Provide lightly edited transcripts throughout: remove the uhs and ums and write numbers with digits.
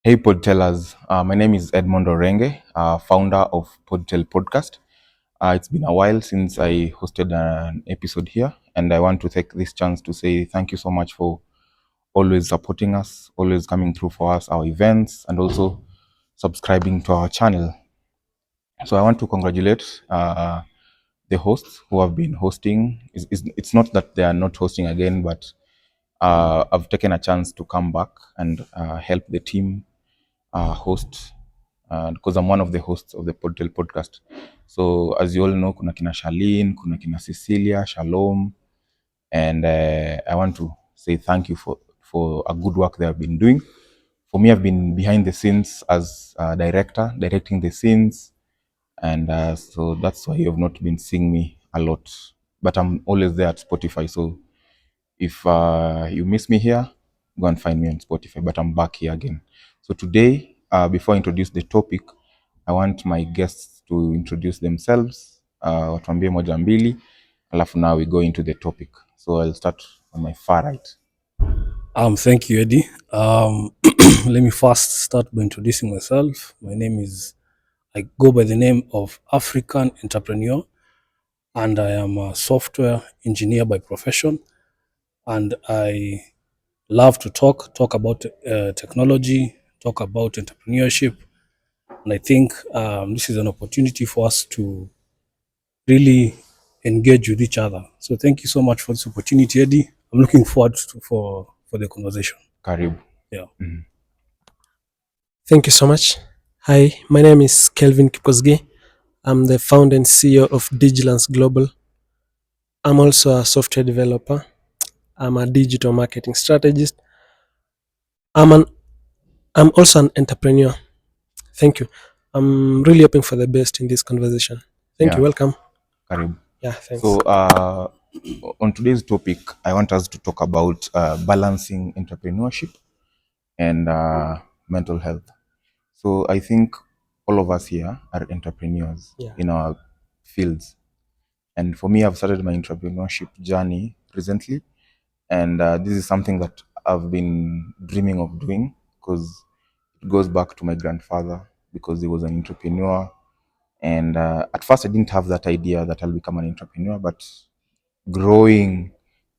Hey Podtellers, my name is Edmond Orenge, founder of Podtell Podcast. It's been a while since I hosted an episode here, and I want to take this chance to say thank you so much for always supporting us, always coming through for us, our events, and also subscribing to our channel. So I want to congratulate the hosts who have been hosting. It's not that they are not hosting again, but I've taken a chance to come back and help the team host because I'm one of the hosts of the Podtel podcast. So as you all know, kuna kina Charlene, kuna kina Cecilia, Shalom, and I want to say thank you for a good work they have been doing. For me, I've been behind the scenes as a director, directing the scenes, and so that's why you have not been seeing me a lot. But I'm always there at Spotify, so if you miss me here, go and find me on Spotify, but I'm back here again. So today, before I introduce the topic, I want my guests to introduce themselves, watuambie moja mbili, alafu now we go into the topic. So I'll start on my far right. Thank you, Eddie. Let me first start by introducing myself. My name is, I go by the name of African Entrepreneur, and I am a software engineer by profession. And I love to talk about technology, talk about entrepreneurship. And I think this is an opportunity for us to really engage with each other. So thank you so much for this opportunity, Eddie. I'm looking forward for the conversation. Karibu. Yeah. Thank you so much. Hi, my name is Kelvin Kipkosgei. I'm the founder and CEO of Digilance Global. I'm also a software developer. I'm a digital marketing strategist. I'm also an entrepreneur. Thank you. I'm really hoping for the best in this conversation. Thank you. Welcome. Karibu. Yeah, thanks. So on today's topic, I want us to talk about balancing entrepreneurship and mental health. So I think all of us here are entrepreneurs in our fields. And for me, I've started my entrepreneurship journey recently. And this is something that I've been dreaming of doing because it goes back to my grandfather because he was an entrepreneur. And at first, I didn't have that idea that I'll become an entrepreneur, but growing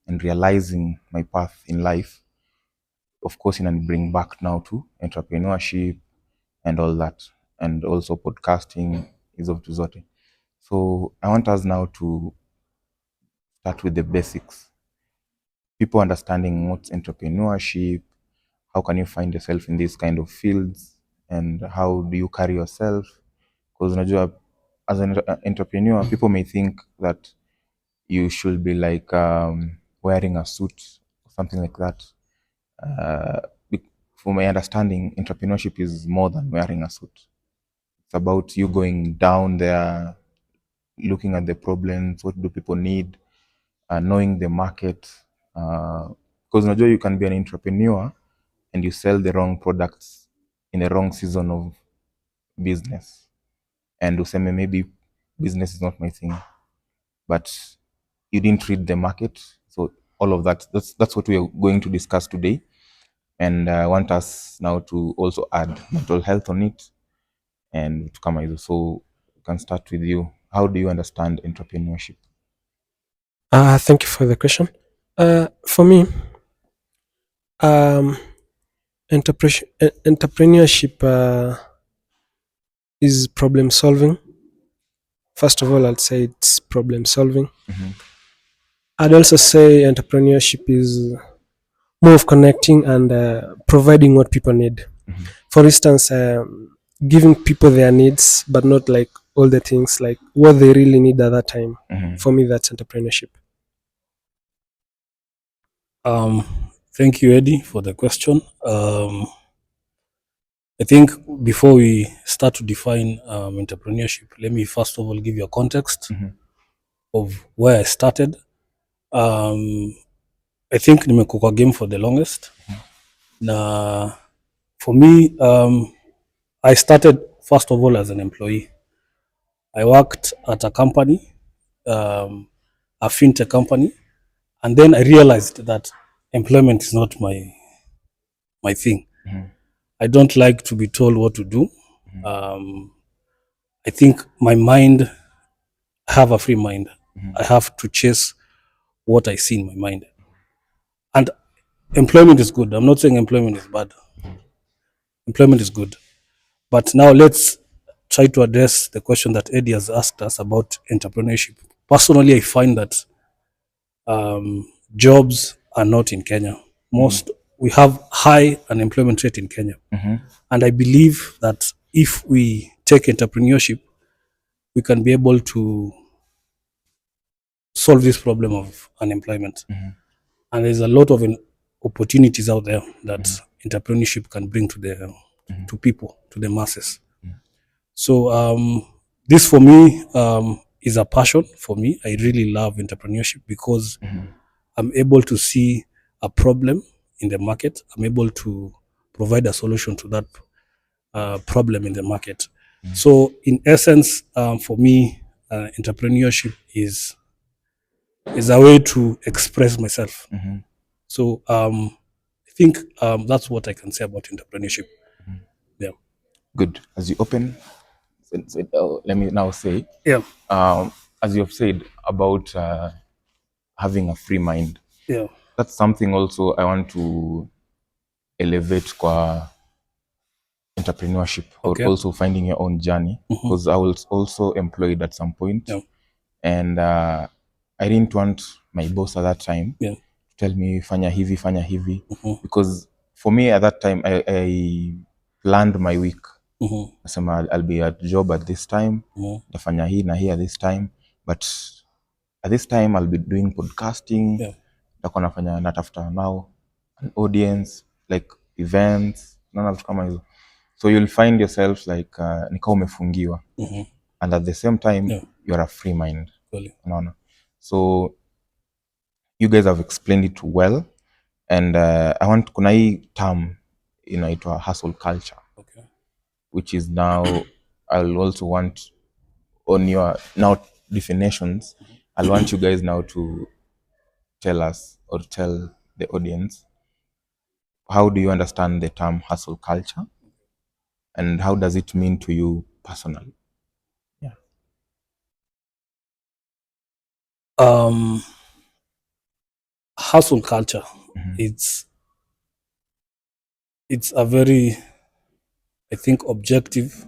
and realizing my path in life, of course, and bring back now to entrepreneurship and all that, and also podcasting is of zote. So I want us now to start with the basics. People understanding what's entrepreneurship, how can you find yourself in these kind of fields, and how do you carry yourself? Because unajua, as an entrepreneur, people may think that you should be like wearing a suit or something like that. For my understanding, entrepreneurship is more than wearing a suit. It's about you going down there, looking at the problems, what do people need, knowing the market. Because unajua you can be an entrepreneur and you sell the wrong products in the wrong season of business. And useme maybe business is not my thing, but you didn't read the market. So all of that, that's what we are going to discuss today. And I want us now to also add mental health on it and to come either. So we can start with you. How do you understand entrepreneurship? Thank you for the question. For me, entrepreneurship is problem solving. First of all, I'd say it's problem solving. I'd also say entrepreneurship is more of connecting and providing what people need. For instance, giving people their needs, but not like all the things, like what they really need at that time. For me, that's entrepreneurship. Thank you, Eddie, for the question. I think before we start to define entrepreneurship, let me first of all give you a context of where I started. I think nimekuwa kwa game for the longest. Na for me, I started first of all as an employee. I worked at a company, a fintech company, and then I realized that employment is not my thing. I don't like to be told what to do. I think my mind, I have a free mind. I have to chase what I see in my mind. And employment is good. I'm not saying employment is bad. Employment is good. But now let's try to address the question that Eddie has asked us about entrepreneurship. Personally, I find that jobs are not in Kenya. We have high unemployment rate in Kenya. And I believe that if we take entrepreneurship, we can be able to solve this problem of unemployment. And there's a lot of opportunities out there that entrepreneurship can bring to the to people, to the masses. So this for me is a passion for me. I really love entrepreneurship because I'm able to see a problem in the market. I'm able to provide a solution to that problem in the market. So in essence, for me, entrepreneurship is a way to express myself. So I think that's what I can say about entrepreneurship. Yeah. Good. As you open, let me now say, Yeah. as you have said about having a free mind, Yeah. that's something also I want to elevate kwa entrepreneurship, Okay. or also finding your own journey, because I was also employed at some point. Yeah. And I didn't want my boss at that time Yeah. to tell me fanya hivi, because for me at that time I planned my week. Nasema I'll be at job at this time, nafanya hii na hii at this time, but at this time I'll be doing podcasting. Yeah. Nitakuwa natafuta now an audience, like events, naona vitu kama hizo. So you'll find yourself like nika umefungiwa. And at the same time you're a free mind. Unaona? So you guys have explained it well, and I want, kuna hii term inaitwa hustle culture, which is now I'll also want on your now definitions. I'll want you guys now to tell us or tell the audience, how do you understand the term hustle culture, and how does it mean to you personally? Yeah. Hustle culture. It's a very, I think, subjective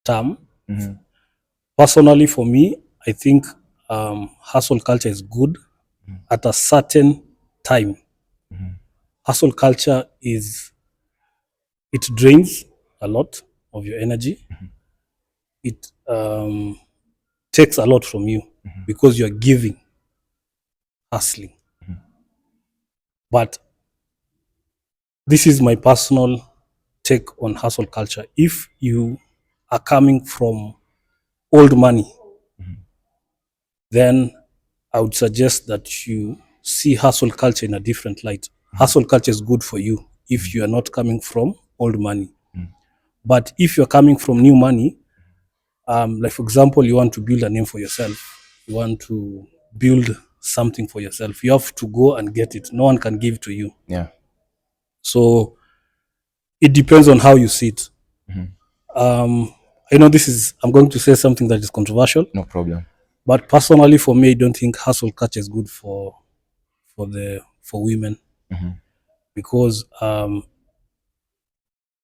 term. Personally, for me, I think hustle culture is good at a certain time. Hustle culture it drains a lot of your energy. It takes a lot from you because you're giving, hustling. But this is my personal take on hustle culture. If you are coming from old money, then I would suggest that you see hustle culture in a different light. Hustle culture is good for you if you are not coming from old money. But if you're coming from new money, like for example, you want to build a name for yourself, you want to build something for yourself, you have to go and get it. No one can give to you. Yeah. So it depends on how you see it. I know I'm going to say something that is controversial. No problem. But personally, for me, I don't think hustle culture is good for women, because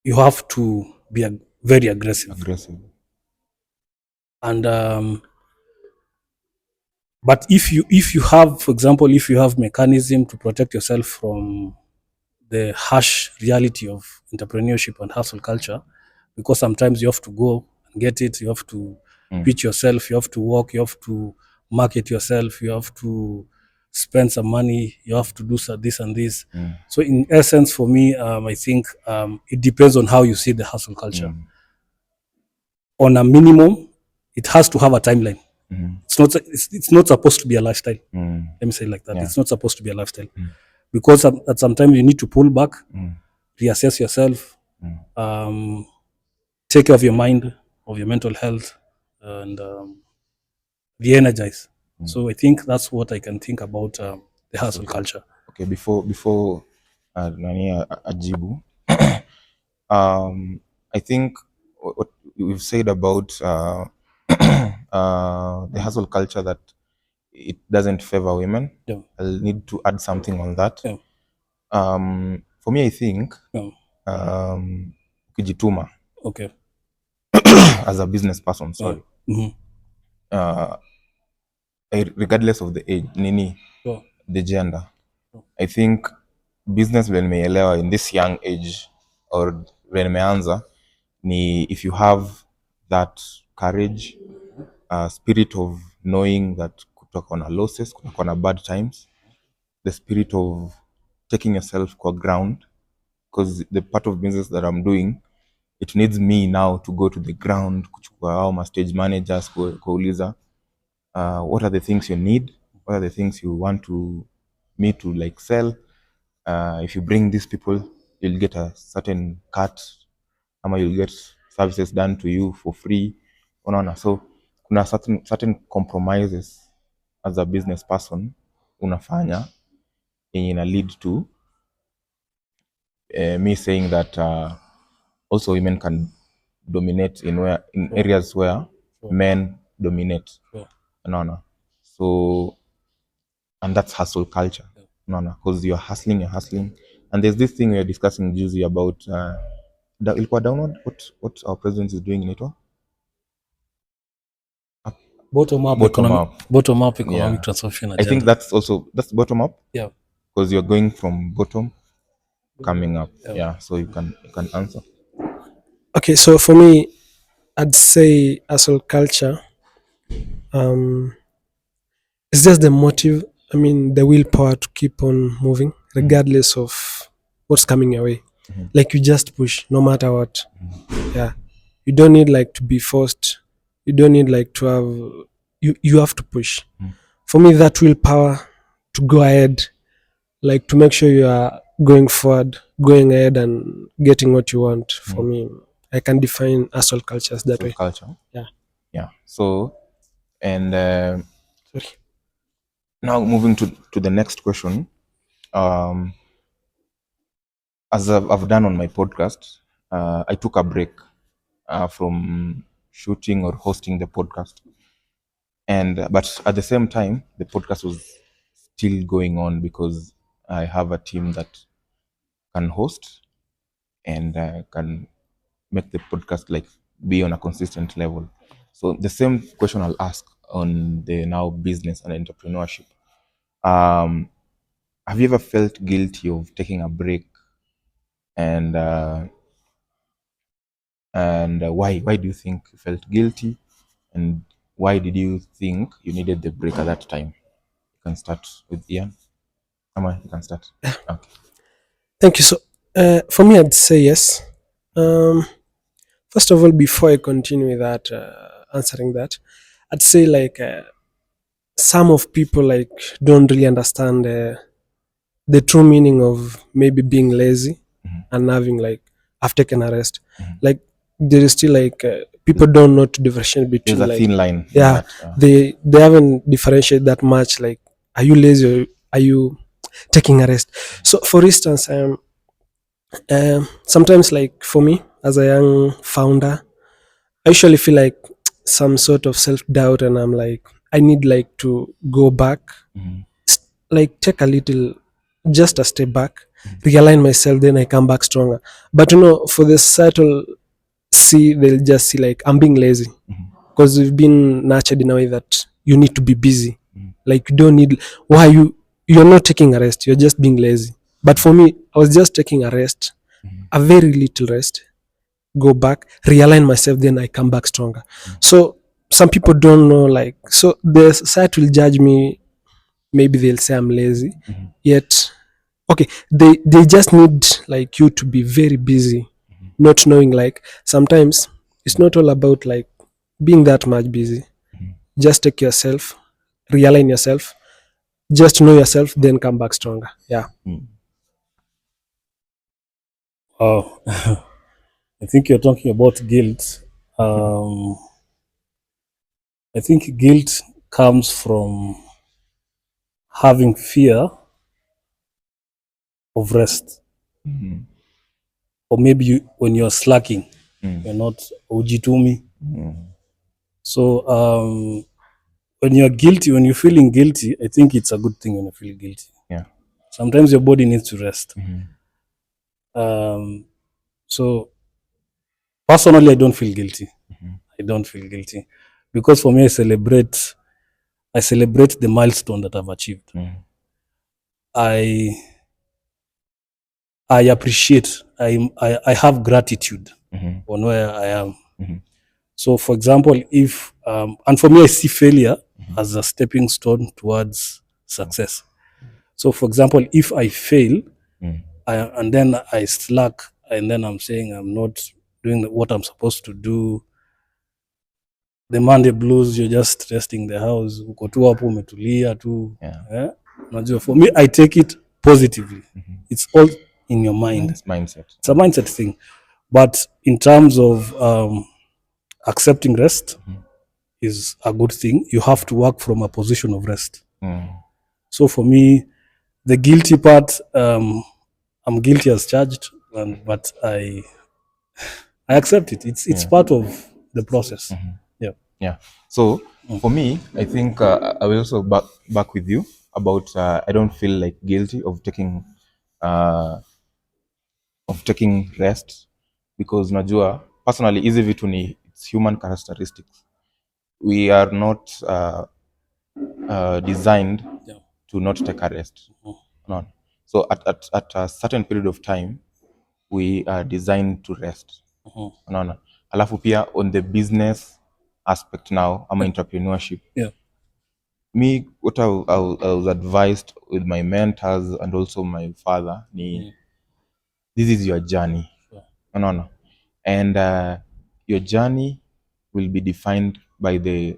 you have to be very aggressive. And but if you have, for example, if you have mechanism to protect yourself from the harsh reality of entrepreneurship and hustle culture, because sometimes you have to go and get it, you have to pitch yourself, you have to work, you have to market yourself, you have to spend some money, you have to do this and this. So in essence, for me, I think it depends on how you see the hustle culture. On a minimum, it has to have a timeline. It's not supposed to be a lifestyle. Let me say it like that. It's not supposed to be a lifestyle. Because at sometimes you need to pull back, reassess yourself, take care of your mind, of your mental health, and re-energize. So I think that's what I can think about the hustle culture. Okay, before nani ajibu, I think what we've said about the hustle culture, that it doesn't favor women. Yeah. I'll need to add something on that. Yeah. For me, I think Yeah. ukijituma Okay. as a business person, Yeah. sorry, Mm-hmm. regardless of the age, Yeah. the gender, I think business vile nimeelewa in this young age or vile nimeanza ni if you have that courage, spirit of knowing that kutakuwa na losses, kutakuwa na bad times, the spirit of taking yourself kwa ground, because the part of business that I'm doing, it needs me now to go to the ground, kuchukua hao ma stage managers, kuuliza what are the things you need, what are the things you want me to like sell. If you bring these people, you'll get a certain cut, ama you'll get services done to you for free, unaona. So kuna certain compromises as a business person unafanya yenye ina lead to me saying that also women can dominate in areas where men dominate, unaona. So, and that's hustle culture, unaona, because you're hustling, and there's this thing we are discussing juzi about ilikuwa downward, what our president is doing inaitwa Bottom up economic transformation agenda. I think that's bottom up. Yeah. Because you're going from bottom coming up. Yeah. So you can answer. Okay, so for me, I'd say hustle culture. It's just the motive. I mean, the willpower to keep on moving, regardless of what's coming your way. Like you just push, no matter what. Yeah, you don't need like to be forced. You don't need like to have. You have to push. For me, that willpower to go ahead, like to make sure you are going forward, going ahead, and getting what you want. For me, I can define hustle cultures that way. Culture. Yeah. Yeah. So, and Sorry. now moving to the next question. As I've done on my podcast, I took a break from shooting or hosting the podcast, and but at the same time, the podcast was still going on because I have a team that can host and can make the podcast like be on a consistent level. So the same question I'll ask on the now business and entrepreneurship. Have you ever felt guilty of taking a break, and why do you think you felt guilty, and why did you think you needed the break at that time? You can start with Ian. Ama, you can start. Okay. Thank you. So, for me, I'd say yes. First of all, before I continue with that, answering that, I'd say like some of people like don't really understand the true meaning of maybe being lazy and having like I've taken a rest. Like there is still like people don't know to differentiate There's between a like thin line. yeah, they haven't differentiated that much. Like, are you lazy or are you taking a rest? So, for instance, sometimes like for me as a young founder, I usually feel like some sort of self doubt, and I'm like, I need like to go back, like take a little, just a step back, realign myself, then I come back stronger. But for the subtle see, they'll just see like I'm being lazy because we've been nurtured in a way that you need to be busy. Like you don't need why you're not taking a rest, you're just being lazy. But for me, I was just taking a rest, a very little rest, go back, realign myself, then I come back stronger. So some people don't know, like, so the society will judge me, maybe they'll say I'm lazy, yet okay, they just need like you to be very busy, not knowing like sometimes it's not all about like being that much busy. Just take yourself, realign yourself, just know yourself, then come back stronger. Yeah. Oh, I think you're talking about guilt. I think guilt comes from having fear of rest, Mhm. or maybe when you're slacking, Mm. you're not ujitumi. Mm. So when you're guilty, when you're feeling guilty, I think it's a good thing when you feel guilty. Yeah. Sometimes your body needs to rest. Mhm. So personally, I don't feel guilty. Mhm. I don't feel guilty because for me, I celebrate the milestone that I've achieved. Mm. I appreciate. I have gratitude Mhm. on where I am. Mhm. So, for example, if and for me, I see failure as a stepping stone towards success. So, for example, if I fail Mm. and then I slack, and then I'm saying I'm not doing what I'm supposed to do, the Monday blues, you're just resting the house, uko tu hapo umetulia tu. Yeah. Unajua, for me, I take it positively. It's all in your mind. It's mindset. It's a mindset thing. But in terms of accepting rest is a good thing. You have to work from a position of rest. Mm. So for me, the guilty part, I'm guilty as charged, but I accept it. It's Yeah. part of the process. Yeah. Yeah. So for me, I think I will also back with you about I don't feel like guilty uh, of taking rest because najua personally hizi vitu ni it's human characteristics. We are not designed Yeah. to not take a rest. No. So at a certain period of time we are designed to rest. Unaona, alafu pia on the business aspect now ama entrepreneurship, Yeah. me what I was advised with my mentors and also my father ni this is your journey. Unaona, and your journey will be defined by the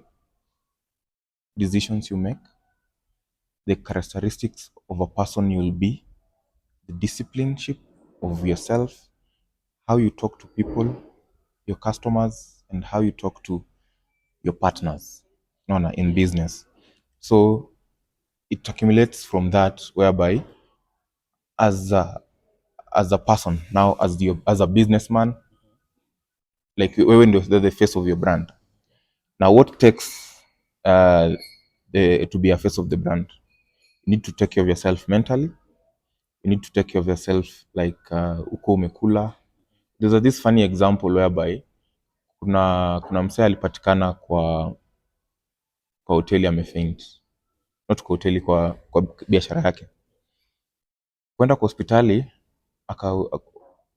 decisions you make, the characteristics of a person you will be, the discipleship of yourself, how you talk to people, your customers, and how you talk to your partners, in business. So it accumulates from that, whereby as a person now, as a businessman, like when you're the face of your brand. Now, what takes to be a face of the brand? You need to take care of yourself mentally. You need to take care of yourself like uko umekula. There's this funny example whereby kuna msee alipatikana kwa hoteli amefaint, not kwa hoteli, kwa biashara yake, kwenda kwa hospitali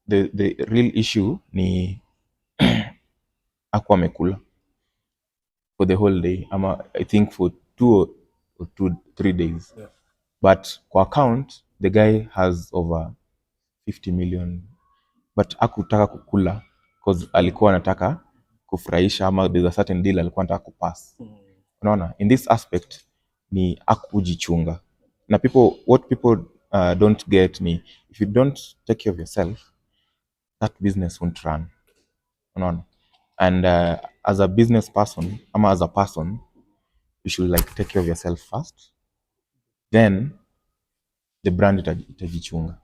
the real issue ni hakuwa amekula for the whole day ama I think for 3 days. Yeah. But kwa account the guy has over 50 million, but hakutaka kukula because alikuwa anataka kufurahisha ama there's a certain deal alikuwa anataka kupass. Unaona, in this aspect ni akujichunga. Na what people don't get ni if you don't take care of yourself, that business won't run. Unaona, and as a business person ama as a person, you should like take care of yourself first, then the brand itajichunga.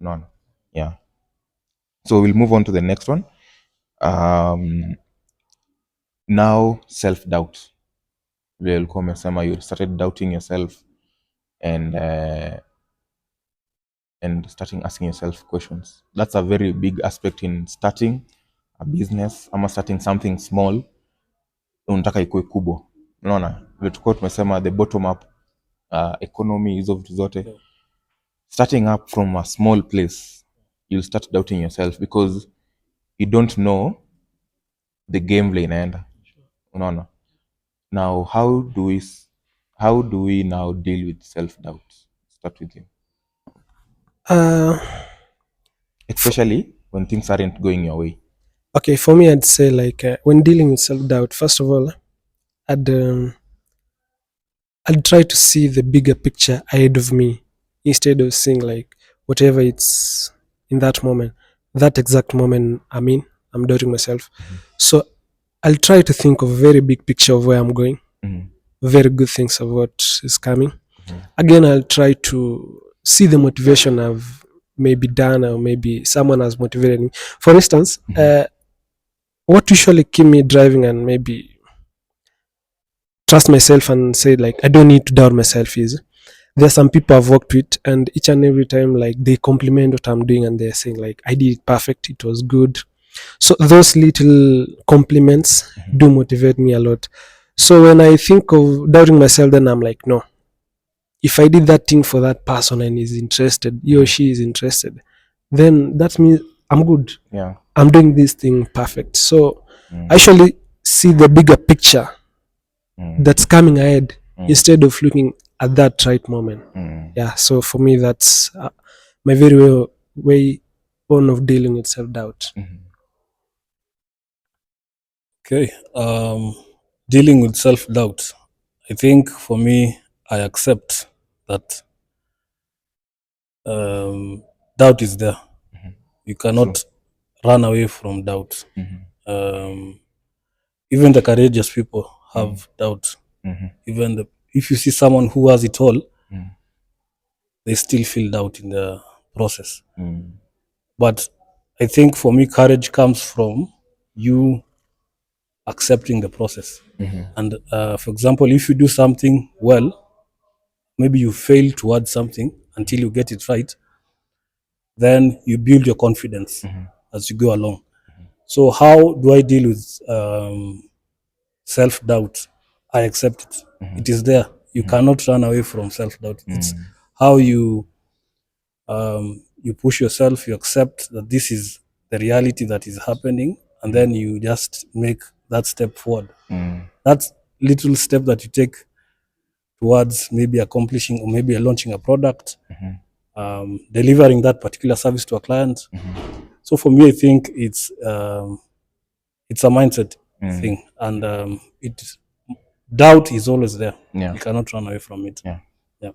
Unaona, yeah. So we'll move on to the next one. Now self doubt, vile ulikuwa umesema you started doubting yourself and starting asking yourself questions. That's a very big aspect in starting a business ama starting something small. Unataka ikuwe kubwa. Unaona, vile tulikuwa tumesema the bottom up economy, hizo vitu zote. Starting up from a small place, you'll start doubting yourself because you don't know the game vile inaenda. Unaona. Now how do we now deal with self doubt? Start with you. Uh, Especially when things aren't going your way. okay, for me, I'd say like when dealing with self doubt, first of all, I'd I'd try to see the bigger picture ahead of me instead of seeing like whatever it's in that moment, that exact moment. I'm doubting myself. So I'll try to think of a very big picture of where I'm going, very good things of what is coming. Again, I'll try to see the motivation I've maybe done, or maybe someone has motivated me. For instance, what usually keep me driving and maybe trust myself and say like I don't need to doubt myself is there's some people I've worked with, and each and every time like they compliment what I'm doing and they're saying like I did it perfect, it was good. So those little compliments do motivate me a lot. So when I think of doubting myself, then I'm like, no, if I did that thing for that person and is interested, he or she is interested, then that means I'm good. Yeah. I'm doing this thing perfect. So I actually see the bigger picture that's coming ahead instead of looking at that right moment. Yeah. So for me, that's my very way on of dealing with self doubt. Okay. Dealing with self-doubt. I think for me, I accept that doubt is there. You cannot run away from doubt. Even the courageous people have doubt. Even if you see someone who has it all, they still feel doubt in the process. But I think for me, courage comes from you accepting the process. And for example, if you do something well, maybe you fail towards something until you get it right, then you build your confidence as you go along. So how do I deal with self-doubt? I accept it. It is there. You cannot run away from self-doubt. It's how you push yourself, you accept that this is the reality that is happening, and then you just make that step forward. That little step that you take towards maybe accomplishing or maybe launching a product, delivering that particular service to a client. So for me, I think it's a mindset thing, and doubt is always there. Yeah. You cannot run away from it. Yeah. Yeah.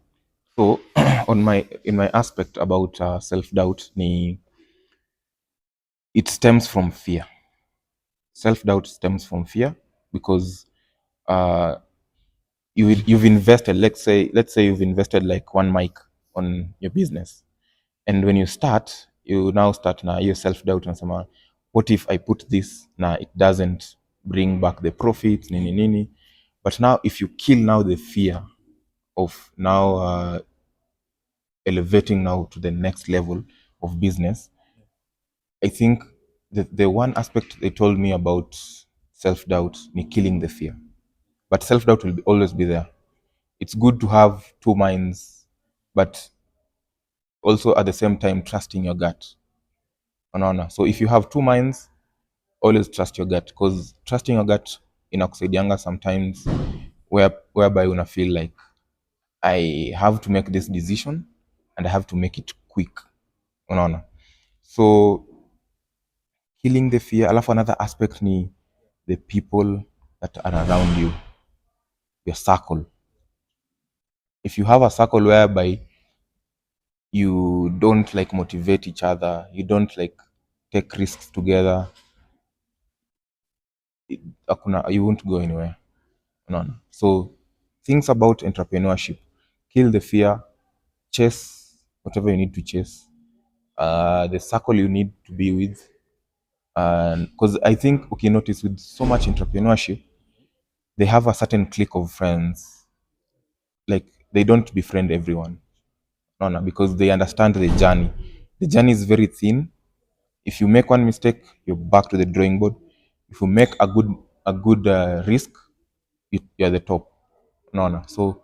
So in my aspect about self-doubt, it stems from fear. Self-doubt stems from fear because uh, you've invested, let's say you've invested like one mic on your business, and when you start, you now start now your self-doubt and some, what if I put this now it doesn't bring back the profits, nini nini. But now if you kill now the fear of now elevating now to the next level of business, I think the one aspect they told me about self-doubt is killing the fear. But self-doubt will always be there. It's good to have two minds, but also at the same time trusting your gut. Unaona? So if you have two minds, always trust your gut, because trusting your gut inakusaidianga sometimes whereby una feel like I have to make this decision and I have to make it quick. Unaona? So killing the fear. Alafu another aspect ni the people that are around you, your circle. If you have a circle whereby you don't like motivate each other, you don't like take risks together, you won't go anywhere. None. So things about entrepreneurship: kill the fear, chase whatever you need to chase, the circle you need to be with. And because I think, okay, notice with so much entrepreneurship, they have a certain clique of friends. Like they don't befriend everyone. No, because they understand the journey. The journey is very thin. If you make one mistake, you're back to the drawing board. If you make a good risk, you're the top. No. So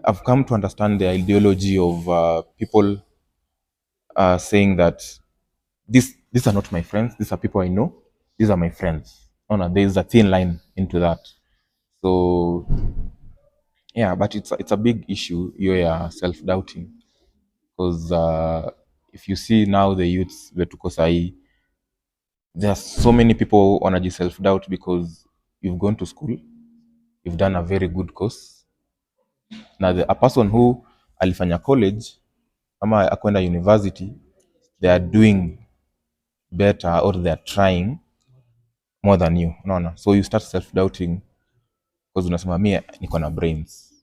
I've come to understand the ideology of people saying that these are not my friends. These are people I know. These are my friends. No, there's a thin line into that. So yeah, but it's a big issue. You're self-doubting because if you see now the youths vetuko sahi, there are so many people wanaji self-doubt because you've gone to school, you've done a very good course. Now a person who alifanya college ama akwenda university, they are doing better or they are trying more than you. Unaona? So you start self-doubting because unasema mimi niko na brains,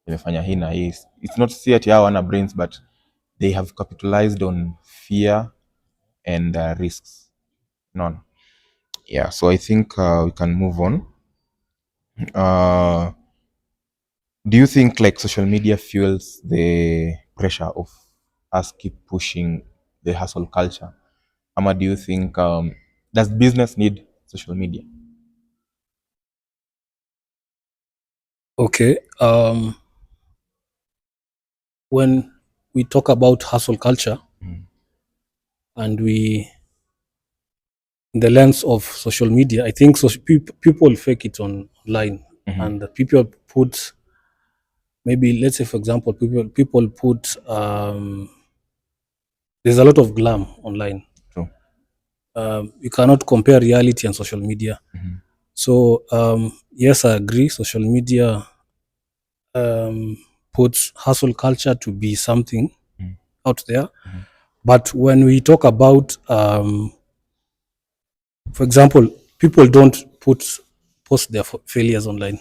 nimefanya hii na hii. It's not see ati hao wana brains, but they have capitalized on fear and risks. None. Yeah, so I think we can move on. Do you think like social media fuels the pressure of us keep pushing the hustle culture? Ama do you think does business need social media? Okay. When we talk about hustle culture, and we, in the lens of social media, I think people fake it online, and people put, maybe let's say for example, people put there's a lot of glam online. True. You cannot compare reality and social media. So yes, I agree. Social media puts hustle culture to be something out there. But when we talk about, for example, people don't post their failures online.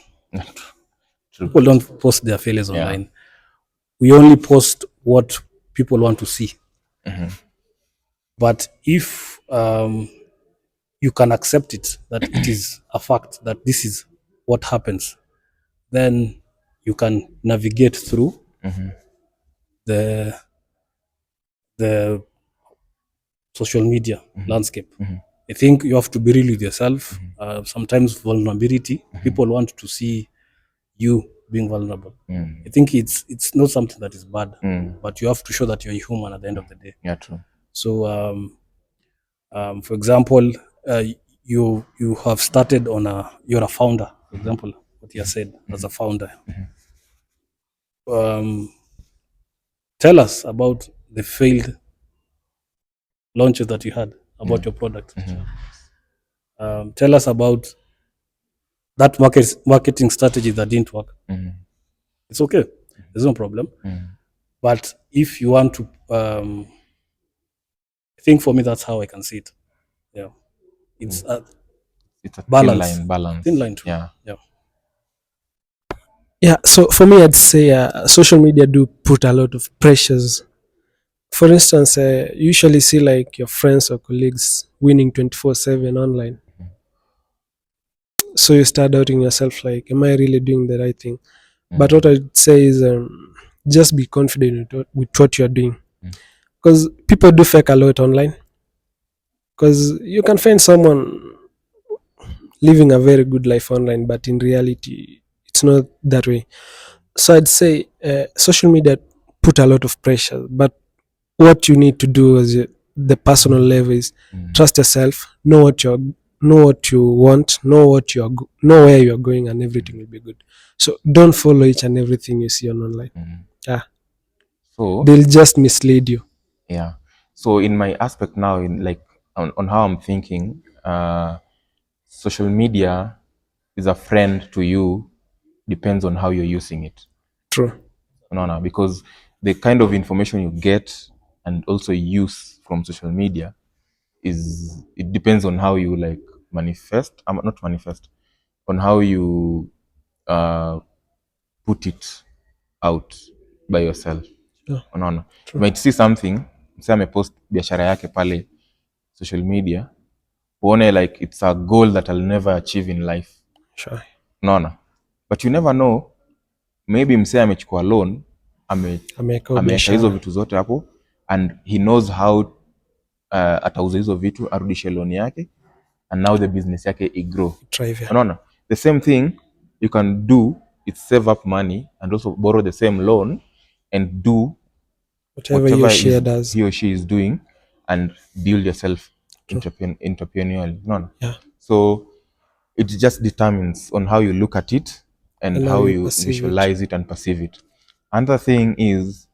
True. People don't post their failures Yeah. online. We only post what people want to see. But if you can accept it, that it is a fact, that this is what happens, then you can navigate through the the social media landscape. I think you have to be real with yourself. Sometimes vulnerability, people want to see you being vulnerable. I think it's not something that is bad, but you have to show that you're human at the end of the day. Yeah, true. So, for example, you have started you're a founder. For example, what you said as a founder. Tell us about the failed launches that you had about your product. Tell us about that marketing strategy that didn't work. It's okay. There's no problem. But if you want to, I think for me, that's how I can see it. Yeah. It's a It's a balance. balance. Thin line too. Yeah. Yeah. Yeah, so for me, I'd say social media do put a lot of pressures. For instance, you usually see like your friends or colleagues winning 24/7 online. So you start doubting yourself, like, am I really doing the right thing? But what I'd say is just be confident with what you're doing. Because people do fake a lot online. Because you can find someone living a very good life online, but in reality, it's not that way. So I'd say social media put a lot of pressure, but what you need to do as the personal level is trust yourself, know what you want, know where you're going, and everything will be good. So don't follow each and everything you see on online. Yeah, So they'll just mislead you. yeah. So in my aspect now, in like on how I'm thinking, social media is a friend to you, depends on how you're using it. True. No, because the kind of information you get and also use from social media it depends on how you like manifest. Not manifest, on how you uh, put it out by yourself. Yeah, Unaona, you true. might see something, msee amepost biashara yake pale social media, uone like it's a goal that I'll never achieve in life. Sure. Unaona, but you never know, maybe msee amechukua loan, Ameweka ameweka hizo biashara. vitu zote hapo and he knows how atauza hizo vitu arudishe loan yake and now the business yake igrow. Drive, yeah. Unaona, the same thing you can do is save up money and also borrow the same loan and do Whatever he or she does. he or she is doing and build yourself True. entrepreneurially. No. Yeah. So it just determines on how you look at it and And how you you perceive it. visualize it and perceive it. Another thing is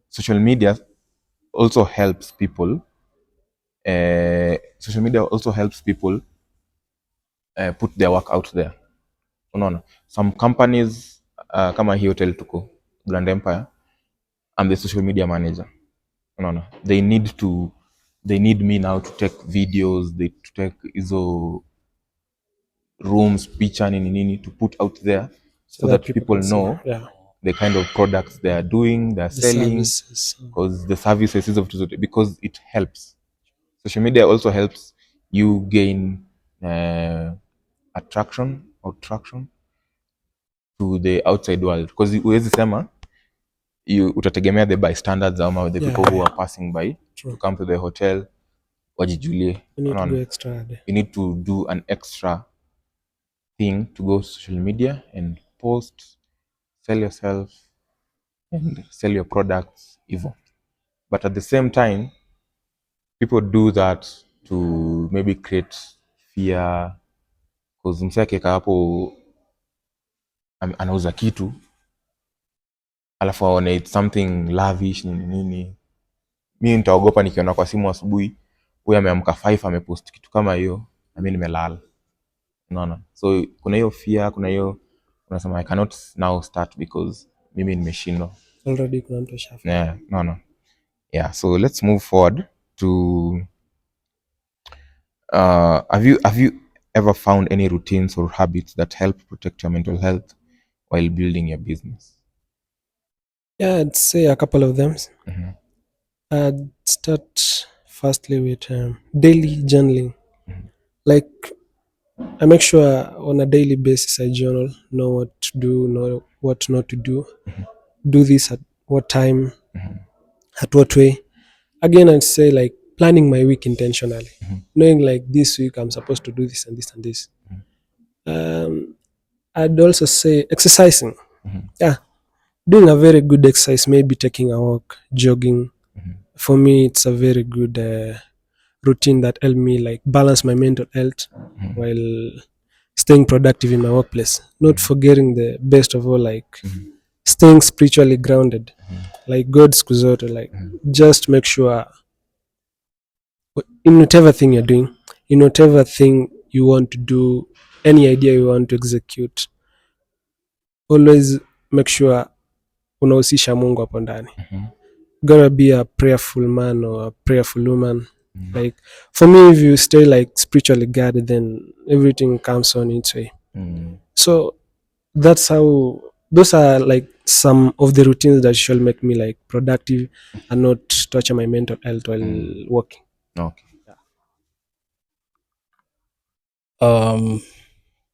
social media also helps people. Social media also helps people put their work out there. Unaona, some companies kama hii hotel tuko Grand Empire, I'm the social media manager. Unaona, they need me now to take videos, to take hizo rooms, picha nini nini to put out there so that people can see. know Yeah. the kind of products they are doing, they are The selling, services. because the services hizo vitu zote, because it helps. Social media also helps you gain attraction or traction to the outside world, because huwezi sema utategemea the bystanders ama the Yeah, people who yeah. are passing by True. to come to the hotel wajijulie. You need to Unaona? go extra there. You need to do an extra thing to go social media and post, sell yourself and sell your products hivyo. But at the same time, people do that to maybe create fear, because msee akiweka hapo anauza kitu alafu aone it's something lavish nini nini, mi nitaogopa nikiona kwa simu asubuhi huyu ameamka 5 amepost kitu kama hiyo na mi nimelala. Unaona? So kuna hiyo fear, kuna hiyo unasema I cannot now start because mimi nimeshindwa. Already kuna mtu ashafa. Yeah, no. Yeah, so let's move forward to have you ever found any routines or habits that help protect your mental health while building your business? Yeah, I'd say a couple of them. Mm-hmm. I'd start firstly with daily journaling. Mm-hmm. Like, I make sure on a daily basis I journal, know what to do, know what not to do, do this at what time, at what way. Again, I'd say like planning my week intentionally, knowing like this week I'm supposed to do this and this and this. I'd also say exercising. Yeah, doing a very good exercise, maybe taking a walk, jogging. For me, it's a very good routine that help me like balance my mental health while staying productive in my workplace. Not forgetting the best of all, like staying spiritually grounded, like God siku zote, like just make sure in whatever thing you're doing, in whatever thing you want to do, any idea you want to execute, always make sure unahusisha Mungu hapo ndani. Gotta be a prayerful man or a prayerful woman. Like for me, if you stay like spiritually guarded, then everything comes on its way. So that's how, those are like some of the routines that shall make me like productive and not torture my mental health while working. Okay.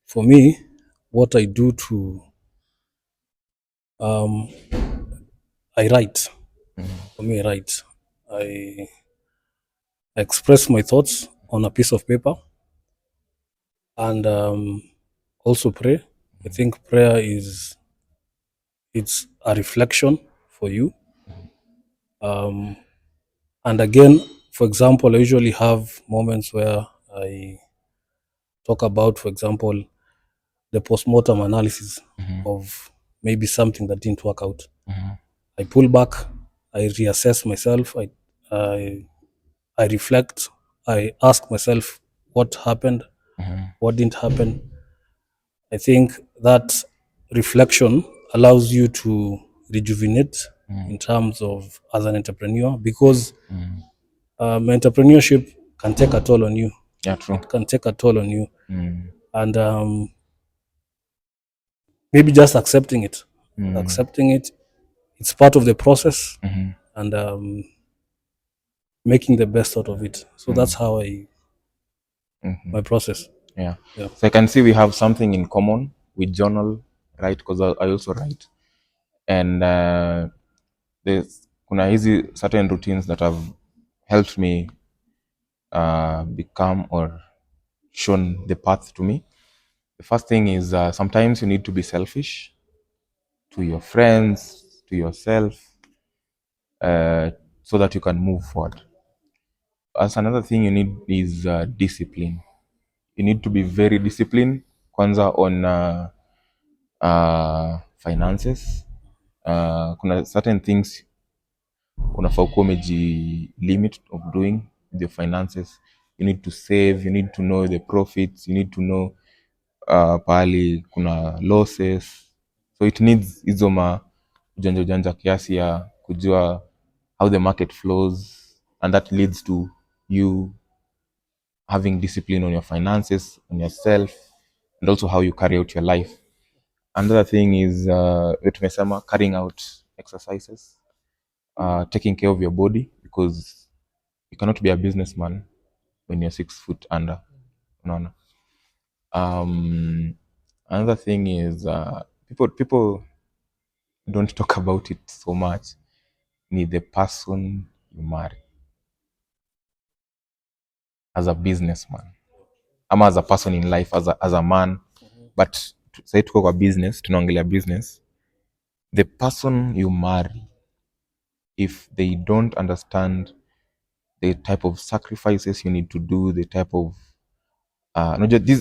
For me, what I do to I write. For me, I write. I express my thoughts on a piece of paper and also pray. I think prayer it's a reflection for you. And again, for example, I usually have moments where I talk about, for example, the postmortem analysis of maybe something that didn't work out. I pull back, I reassess myself, I reflect, I ask myself what happened, what didn't happen. I think that reflection allows you to rejuvenate in terms of as an entrepreneur, because entrepreneurship can take a toll on you. Yeah, true. It can take a toll on you. And maybe just accepting it. Accepting it, it's part of the process, and making the best out of it. So that's how my process. Yeah. Yeah. So I can see we have something in common. We journal, right? Because I also write. And there's kuna hizi certain routines that have helped me become or shown the path to me. The first thing is sometimes you need to be selfish to your friends, to yourself, so that you can move forward. As another thing you need is discipline. You need to be very disciplined kwanza on finances. Kuna certain things unafaa kuwa umeji limit of doing with your finances. You need to save, you need to know the profits, you need to know pahali kuna losses. So it needs hizo ujanja kiasi ya kujua how the market flows, and that leads to you having discipline on your finances, on yourself, and also how you carry out your life. Another thing is tumesema carrying out exercises, taking care of your body, because you cannot be a businessman when you're 6 foot under. Unaona? Another thing is people don't talk about it so much. Ni the person you marry as a businessman, ama as a person in life, as a man. But sahii tuko kwa business, tunaongelea business. The person you marry, if they don't understand the type of sacrifices you need to do, the type of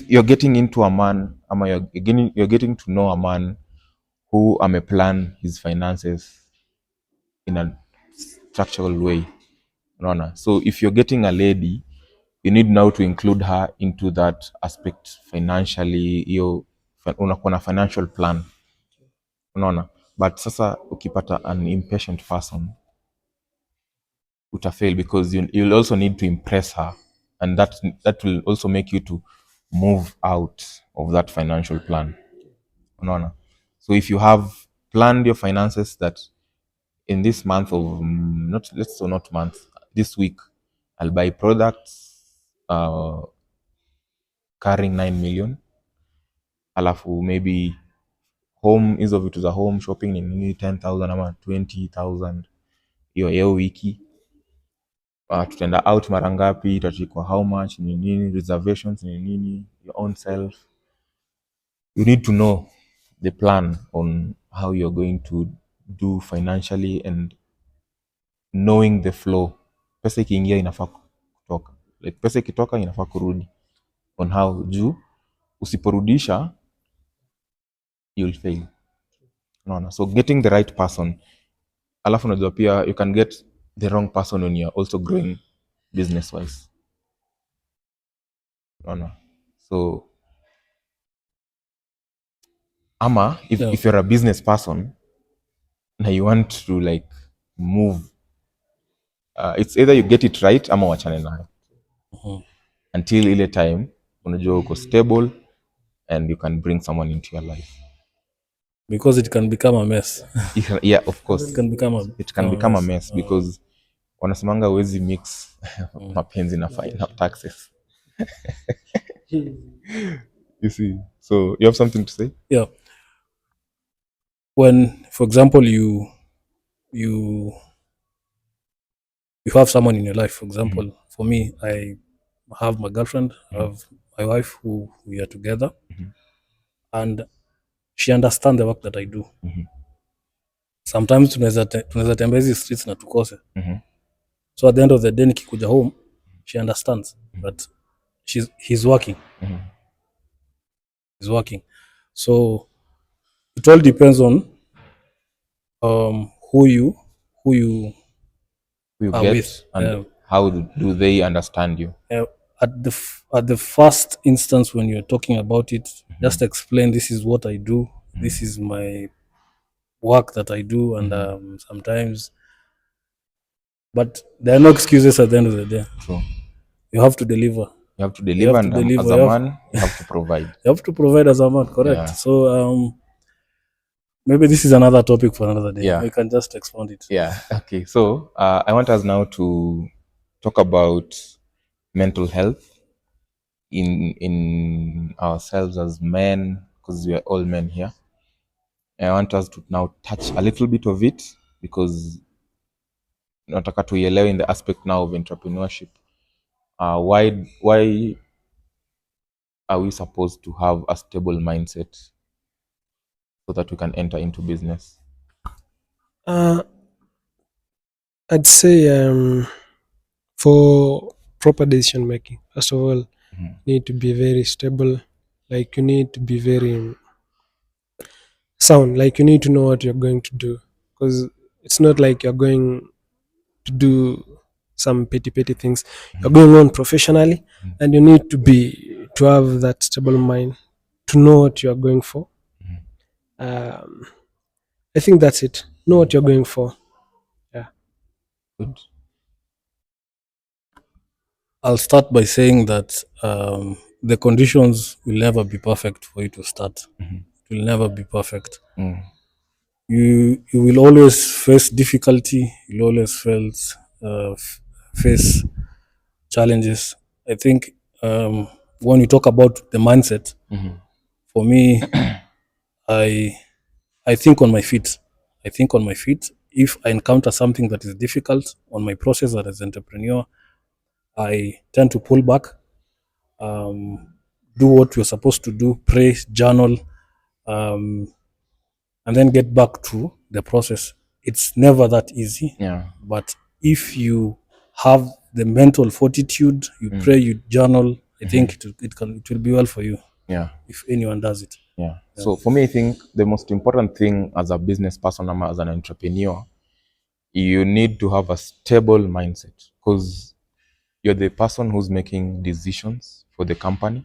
you're getting into a man, ama you're getting to know a man who ameplan his finances in a structural way. Unaona? So if you're getting a lady, you need now to include her into that aspect financially. Unakuwa na financial plan. Unaona? But sasa ukipata an impatient person, utafail, because you'll also need to impress her, and that will also make you to move out of that financial plan. Unaona? So if you have planned your finances that in this month of not month, this week I'll buy products carrying 9 million, alafu maybe home, hizo vitu za home shopping ni nini 10,000 ama 20,000 hiyo wiki. Tutaenda out mara ngapi, itachukua how much, ni nini, reservations ni nini, your own self. You need to know the plan on how you're going to do financially, and knowing the flow. Pesa ikiingia inafaa kutoka, like pesa ikitoka inafaa kurudi, on how juu usiporudisha you'll fail. Unaona? So getting the right person, alafu unajua pia you can get the wrong person when you're also growing business wise. Unaona? So ama if you're a business person na you want to like move, it's either you get it right ama wachane nayo until ile time unajua uko stable and you can bring someone into your life, because it can become a mess. Yeah, of course It can become a mess because wanasemanga huwezi mix mapenzi na taxes. You see, so you have something to say? Yeah. When, for example, you have someone in your life, for example, for me, I have my girlfriend, I have my wife who we are together, and she understands the work that I do. Sometimes tunaweza tembea hizi streets na tukose. So at the end of the day nikikuja home, she understands that he's working. He's working. So it all depends on who you are get with, and how do they understand you. at the first instance when you're talking about it, just explain, this is what I do, this is my work that I do, and sometimes, but there are no excuses at the end of the day. True. You have to deliver. You have to deliver, and as a man, you have to provide. You have to provide as a man, correct? Yeah. So maybe this is another topic for another day. Yeah. We can just expand it. Yeah. Okay. So I want us now to talk about mental health in ourselves as men, because we are all men here. I want us to now touch a little bit of it, because nataka tuielewe in the aspect now of entrepreneurship. Why are we supposed to have a stable mindset so that we can enter into business? I'd say for proper decision making, first of all, you need to be very stable. Like you need to be very sound. Like you need to know what you're going to do, because it's not like you're going to do some petty things. You're going on professionally, and you need to have that stable mind to know what you're going for. I think that's it. Know what you're going for. Yeah. Good. I'll start by saying that the conditions will never be perfect for you to start It will never be perfect. You will always face difficulty. You'll always face challenges. I think when you talk about the mindset, for me, I I think on my feet. I think on my feet. If I encounter something that is difficult on my process as an entrepreneur, I tend to pull back, do what you're supposed to do, pray, journal, um, and then get back to the process. It's never that easy, Yeah. but if you have the mental fortitude, you pray, you journal, I think it will be well for you Yeah. if anyone does it. Yeah. So for me, I think the most important thing as a business person or as an entrepreneur, you need to have a stable mindset, because you're the person who's making decisions for the company.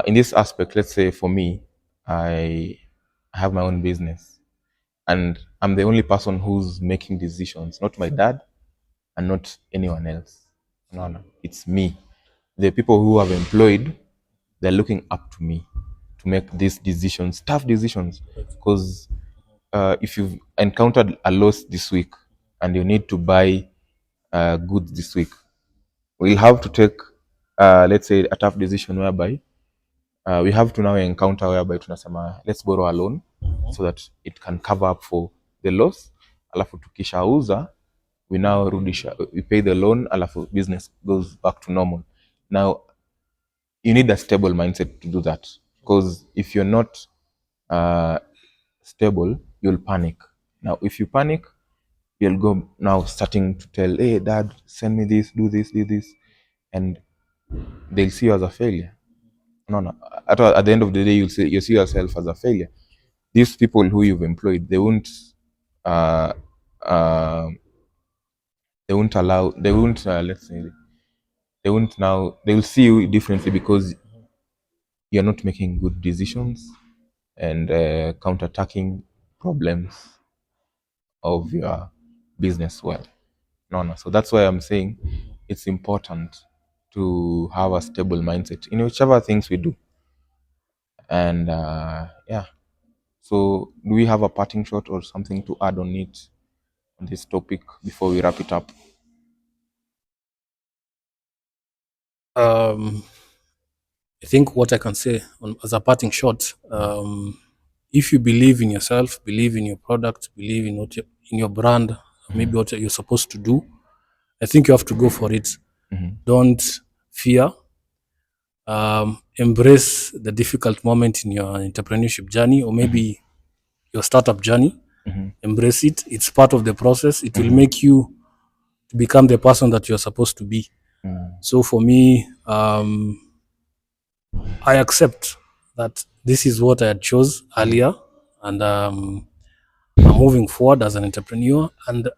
In this aspect, let's say for me, I have my own business and I'm the only person who's making decisions, not my dad and not anyone else. No, it's me. The people who I've employed, they're looking up to me to make these decisions, tough decisions. Because if you've encountered a loss this week and you need to buy goods this week, we'll have to take, let's say, a tough decision whereby we have to now encounter whereby tunasema let's borrow a loan so that it can cover up for the loss, alafu tukishauza we now rudisha, we pay the loan, alafu business goes back to normal. Now you need a stable mindset to do that, because if you're not stable, you'll panic. Now if you panic, you'll go now starting to tell, hey dad, send me this, do this, do this, and they'll see you as a failure. No. At the end of the day, you'll see yourself as a failure. These people who you've employed, uh, uh, let's say, they will see you differently because you're not making good decisions and counterattacking problems of your business well. No. So that's why I'm saying it's important to have a stable mindset in whichever things we do. And yeah. So do we have a parting shot or something to add on it, on this topic, before we wrap it up? I think what I can say as a parting shot, if you believe in yourself, believe in your product, believe in in your brand, maybe what you're supposed to do, I think you have to go for it. Don't fear. Embrace the difficult moment in your entrepreneurship journey, or maybe your startup journey. Embrace it. It's part of the process. It will make you to become the person that you're supposed to be. So for me, I accept that this is what I had chose earlier, and I'm moving forward as an entrepreneur. And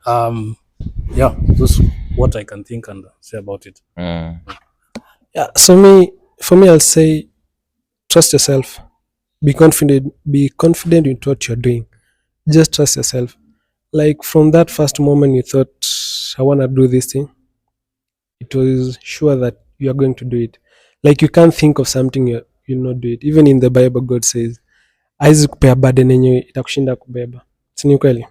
yeah, that's what I can think and say about it. Yeah. So for me, I'll say trust yourself. Be confident. Be confident in what you're doing. Just trust yourself. Like from that first moment you thought, I want to do this thing, it was sure that you are going to do it. Like you can't think of something you'll not do it. Even in the Bible, God says, haizi kupea burden yenye itakushinda kubeba. Si ni kweli?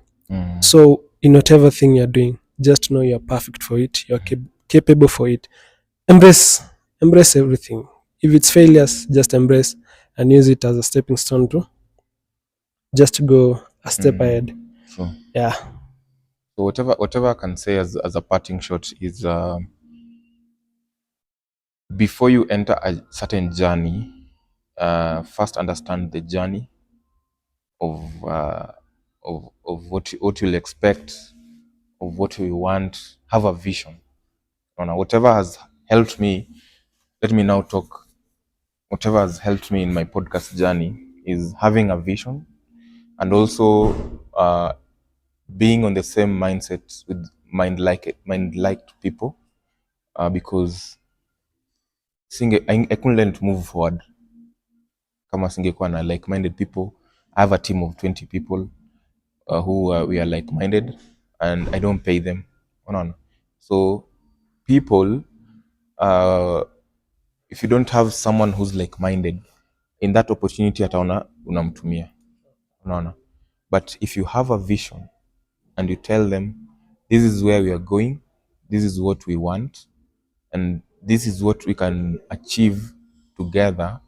So in whatever thing you're doing, just know you're perfect for it. You're capable for it. Embrace everything. If it's failures, just embrace and use it as a stepping stone to just go a step ahead. So, Yeah. so whatever I can say as a parting shot is, before you enter a certain journey, first understand the journey of what you'll expect, of what you want. Have a vision. Whatever has helped me, let me now talk. Whatever has helped me in my podcast journey is having a vision, and also being on the same mindset with mind-liked people, because I couldn't learn to move forward kama singekuwa na like-minded people. I have a team of 20 people who we are like-minded, and I don't pay them. No. So people, if you don't have someone who's like-minded, in that opportunity ataona unamtumia, unaona. But if you have a vision and you tell them this is where we are going, this is what we want, and this is what we can achieve together,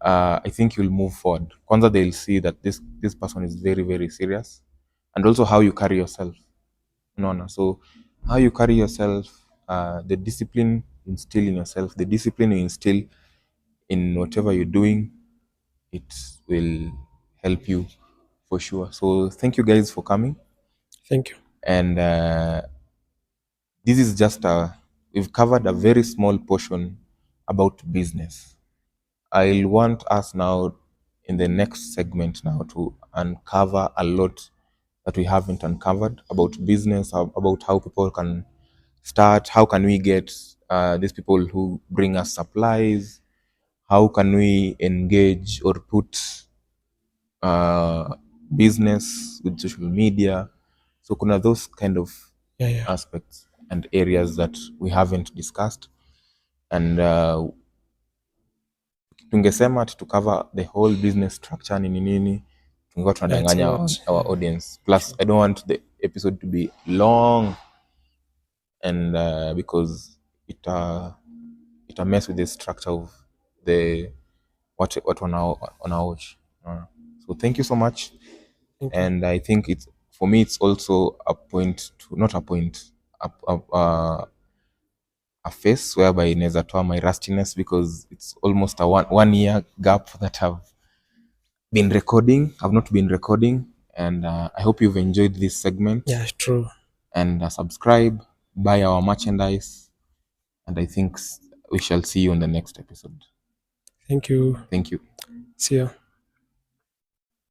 I think you'll move forward. Kwanza they'll see that this person is very, very serious, and also how you carry yourself, unaona. So how you carry yourself, the discipline you instill in yourself, the discipline you instill in whatever you're doing, it will help you for sure. So thank you guys for coming. Thank you. And this is just we've covered a very small portion about business. I'll want us now in the next segment now to uncover a lot that we haven't uncovered about business, about how people can start, how can we get these people who bring us supplies, how can we engage or put business with social media. So kuna those kind of Yeah. aspects and areas that we haven't discussed, and tungesema to cover the whole business structure nini nini, tungekuwa That's a tunadanganya lot. our audience. Plus I don't want the episode to be long, and because it mess with the structure of the what on our watch. So thank you so much. Thank you. And I think it's, for me, it's also a point to, not a point, a phase whereby inaweza toa my rustiness, because it's almost a one year gap that I've not been recording, and I hope you've enjoyed this segment. Yeah, true. And subscribe, buy our merchandise, and I think we shall see you on the next episode. Thank you. Thank you. See you.